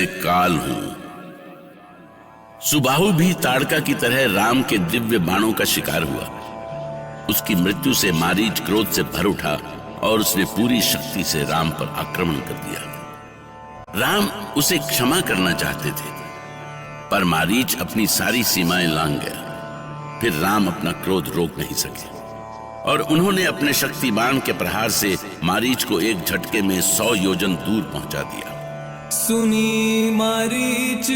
मैं काल हूं। सुबाहु भी ताड़का की तरह राम के दिव्य बाणों का शिकार हुआ। उसकी मृत्यु से मारीच क्रोध से भर उठा और उसने पूरी शक्ति से राम पर आक्रमण कर दिया। राम उसे क्षमा करना चाहते थे, पर मारीच अपनी सारी सीमाएं लांघ गया। फिर राम अपना क्रोध रोक नहीं सके और उन्होंने अपने शक्ति बाण के प्रहार से मारीच को एक झटके में 100 योजन दूर पहुंचा दिया। सुनी मारीच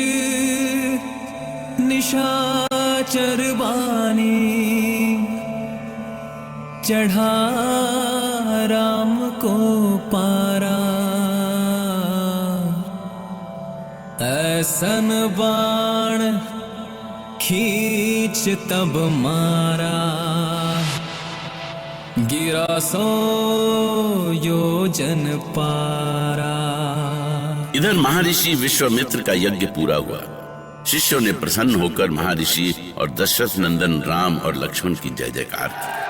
निशाचर बानी, चढ़ा राम को पारा। ऐसन बाण खींच तब मारा, गिरा 100 योजन पारा। इधर महर्षि विश्वामित्र का यज्ञ पूरा हुआ। शिष्यों ने प्रसन्न होकर महर्षि और दशरथ नंदन राम और लक्ष्मण की जय जयकार की।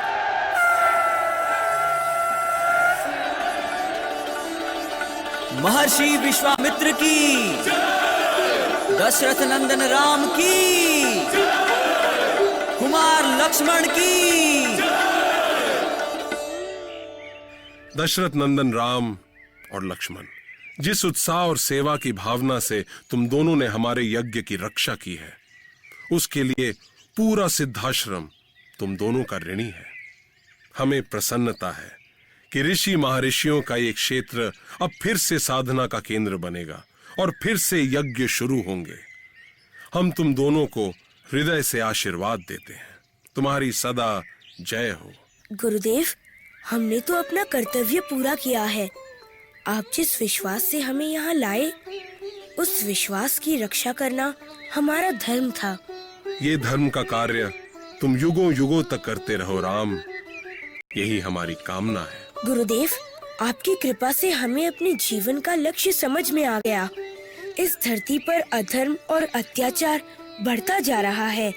महर्षि विश्वामित्र की, दशरथ नंदन राम की, कुमार लक्ष्मण की। दशरथ नंदन राम और लक्ष्मण, जिस उत्साह और सेवा की भावना से तुम दोनों ने हमारे यज्ञ की रक्षा की है, उसके लिए पूरा सिद्धाश्रम तुम दोनों का ऋणी है। हमें प्रसन्नता है कि ऋषि महर्षियों का ये क्षेत्र अब फिर से साधना का केंद्र बनेगा और फिर से यज्ञ शुरू होंगे। हम तुम दोनों को हृदय से आशीर्वाद देते हैं। तुम्हारी सदा जय हो। गुरुदेव, हमने तो अपना कर्तव्य पूरा किया है। आप जिस विश्वास से हमें यहाँ लाए, उस विश्वास की रक्षा करना हमारा धर्म था। ये धर्म का कार्य तुम युगों युगों तक करते रहो राम, यही हमारी कामना है। गुरुदेव, आपकी कृपा से हमें अपने जीवन का लक्ष्य समझ में आ गया। इस धरती पर अधर्म और अत्याचार बढ़ता जा रहा है।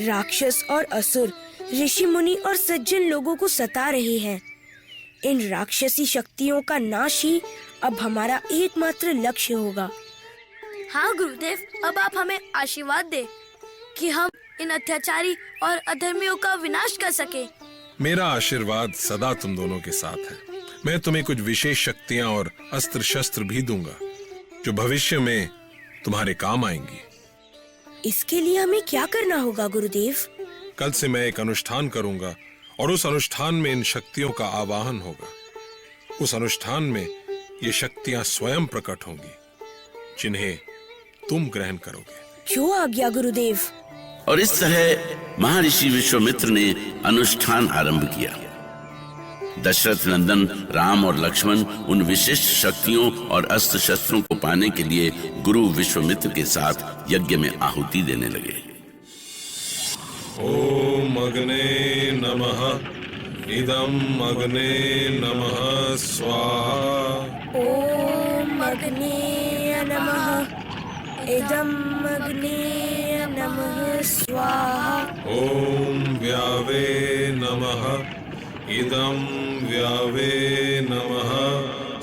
राक्षस और असुर, ऋषि मुनि और सज्जन लोगों को सता रहे हैं। इन राक्षसी शक्तियों का नाश ही अब हमारा एकमात्र लक्ष्य होगा। हाँ गुरुदेव, अब आप हमें आशीर्वाद दे कि हम इन अत्याचारी और अधर्मियों का विनाश कर सके। मेरा आशीर्वाद सदा तुम दोनों के साथ है। मैं तुम्हें कुछ विशेष शक्तियां और अस्त्र शस्त्र भी दूंगा जो भविष्य में तुम्हारे काम आएंगी। इसके लिए हमें क्या करना होगा गुरुदेव? कल से मैं एक अनुष्ठान करूंगा और उस अनुष्ठान में इन शक्तियों का आवाहन होगा। उस अनुष्ठान में ये शक्तियां स्वयं प्रकट होंगी जिन्हें तुम ग्रहण करोगे। जो आज्ञा गुरुदेव। और इस तरह महर्षि विश्वामित्र ने अनुष्ठान आरंभ किया। दशरथ नंदन राम और लक्ष्मण उन विशिष्ट शक्तियों और अस्त्र शस्त्रों को पाने के लिए गुरु विश्वामित्र के साथ यज्ञ में आहुति देने लगे। ओम अग्ने नमः, इदम अग्ने नमः स्वाहा। ओम अग्ने नमः, इदम अग्ने नमः स्वाहा। ओम व्यावे नमः, इदं व्यावे नमः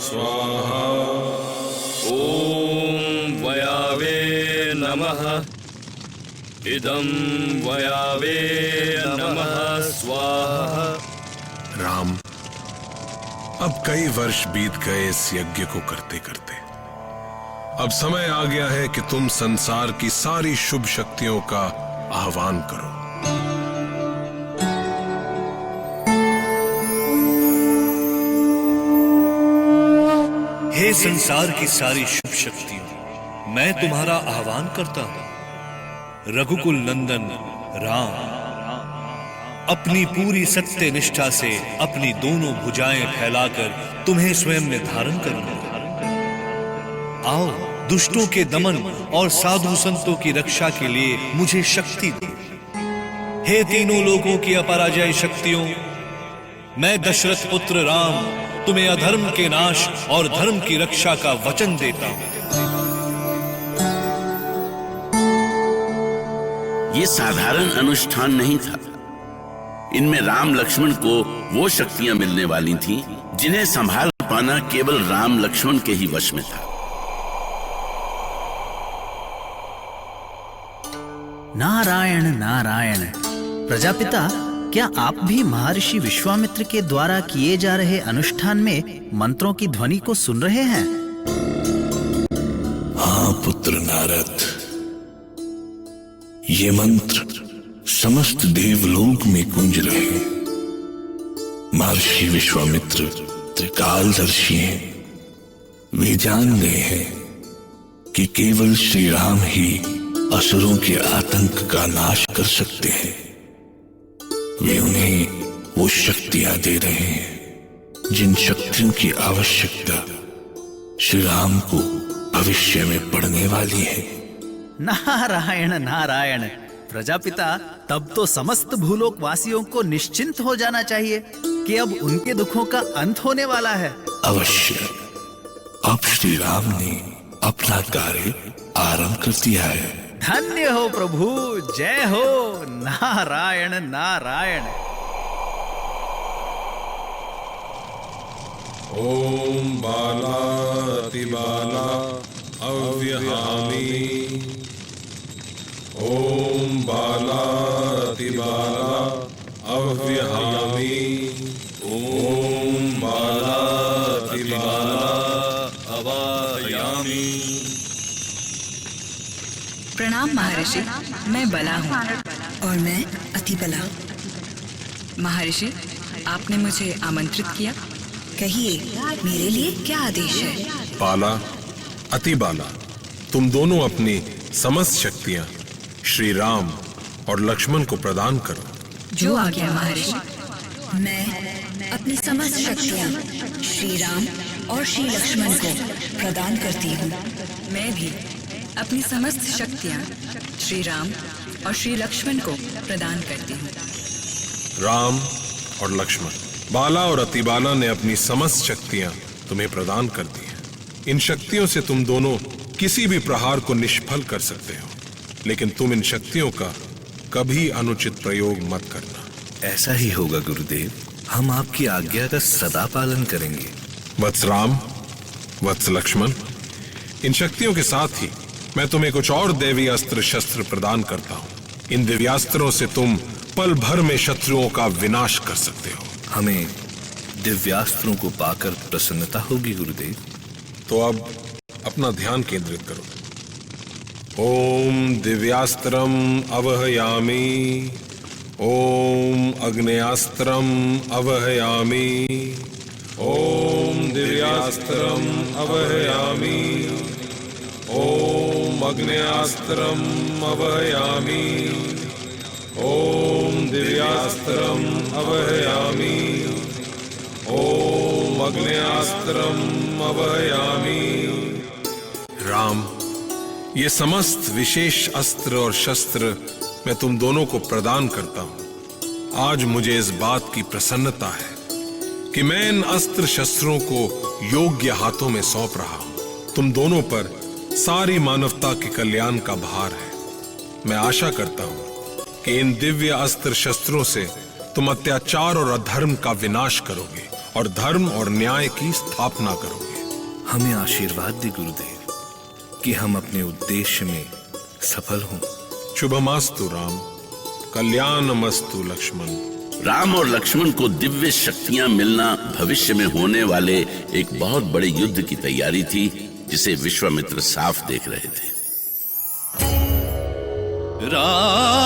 स्वाहा। ओम वयावे नमः, इदं वयावे नमः स्वाहा। राम, अब कई वर्ष बीत गए इस यज्ञ को करते करते। अब समय आ गया है कि तुम संसार की सारी शुभ शक्तियों का आह्वान करो। हे संसार की सारी शुभ शक्तियों, मैं तुम्हारा आह्वान करता हूं। रघुकुल नंदन राम, अपनी पूरी सत्य निष्ठा से अपनी दोनों भुजाएं फैलाकर तुम्हें स्वयं में धारण करूंगा। आओ, दुष्टों के दमन और साधु संतों की रक्षा के लिए मुझे शक्ति दो। हे तीनों लोगों की अपराजय शक्तियों, मैं दशरथ पुत्र राम तुम्हें अधर्म के नाश और धर्म की रक्षा का वचन देता हूं। ये साधारण अनुष्ठान नहीं था। इनमें राम लक्ष्मण को वो शक्तियां मिलने वाली थीं जिन्हें संभाल पाना केवल राम लक्ष्मण के ही वश में था। नारायण नारायण। प्रजापिता, क्या आप भी महर्षि विश्वामित्र के द्वारा किए जा रहे अनुष्ठान में मंत्रों की ध्वनि को सुन रहे हैं? हाँ पुत्र नारद, ये मंत्र समस्त देवलोक में गूंज रहे हैं। महर्षि विश्वामित्र त्रिकालदर्शी हैं। वे जान गए हैं कि केवल श्री राम ही असुरों के आतंक का नाश कर सकते हैं। वे उन्हें वो शक्तियां दे रहे हैं जिन शक्तियों की आवश्यकता श्री राम को भविष्य में पड़ने वाली है। नारायण नारायण। प्रजापिता, तब तो समस्त भूलोक वासियों को निश्चिंत हो जाना चाहिए कि अब उनके दुखों का अंत होने वाला है। अवश्य। अब श्री राम ने अपना कार्य आरंभ कर दिया है। धन्य हो प्रभु, जय हो। नारायण नारायण। ओम बालातिबाला अव्यहामी। ओम बालातिबाला अव्यहामी। ओम बालातिबाला अवायामी। प्रणाम महर्षि, मैं बला हूँ। और मैं अतिबला। महर्षि, आपने मुझे आमंत्रित किया। कहिए, मेरे लिए क्या आदेश है? बाला, अतिबाला, तुम दोनों अपनी समस्त शक्तियां श्री राम और लक्ष्मण को प्रदान करो। जो आज्ञा महर्षि। मैं अपनी समस्त शक्तियां श्री राम और श्री लक्ष्मण को प्रदान करती हूँ। मैं भी अपनी समस्त शक्तियाँ श्री राम और श्री लक्ष्मण को प्रदान करती हूँ। राम और लक्ष्मण, बाला और अतिबाला ने अपनी समस्त शक्तियां तुम्हें प्रदान कर दी हैं। इन शक्तियों से तुम दोनों किसी भी प्रहार को निष्फल कर सकते हो, लेकिन तुम इन शक्तियों का कभी अनुचित प्रयोग मत करना। ऐसा ही होगा गुरुदेव। हम आपकी आज्ञा का सदा पालन करेंगे। वत्स राम, वत्स लक्ष्मण, इन शक्तियों के साथ ही मैं तुम्हें कुछ और दैवी अस्त्र शस्त्र प्रदान करता हूँ। इन दिव्यास्त्रों से तुम पल भर में शत्रुओं का विनाश कर सकते हो। हमें दिव्यास्त्रों को पाकर प्रसन्नता होगी गुरुदेव। तो अब अपना ध्यान केंद्रित करो। ओम दिव्यास्त्रम अवहयामि। ओम अग्नेयास्त्रम अवहयामि। ओम दिव्यास्त्रम अवहयामि। ओम अग्नेयास्त्रम अवहयामि। ओम दिव्यास्त्रम अवहयामि। ओम अग्नेयास्त्रम अवहयामि। राम, ये समस्त विशेष अस्त्र और शस्त्र मैं तुम दोनों को प्रदान करता हूं। आज मुझे इस बात की प्रसन्नता है कि मैं इन अस्त्र शस्त्रों को योग्य हाथों में सौंप रहा हूं। तुम दोनों पर सारी मानवता के कल्याण का भार है। मैं आशा करता हूं कि इन दिव्य अस्त्र शस्त्रों से तुम अत्याचार और अधर्म का विनाश करोगे और धर्म और न्याय की स्थापना करोगे। हमें आशीर्वाद दे गुरुदेव कि हम अपने उद्देश्य में सफल हों। शुभमस्तु राम, कल्याणमस्तु लक्ष्मण। राम और लक्ष्मण को दिव्य शक्तियां मिलना भविष्य में होने वाले एक बहुत बड़े युद्ध की तैयारी थी, जिसे विश्वामित्र साफ देख रहे थे। राम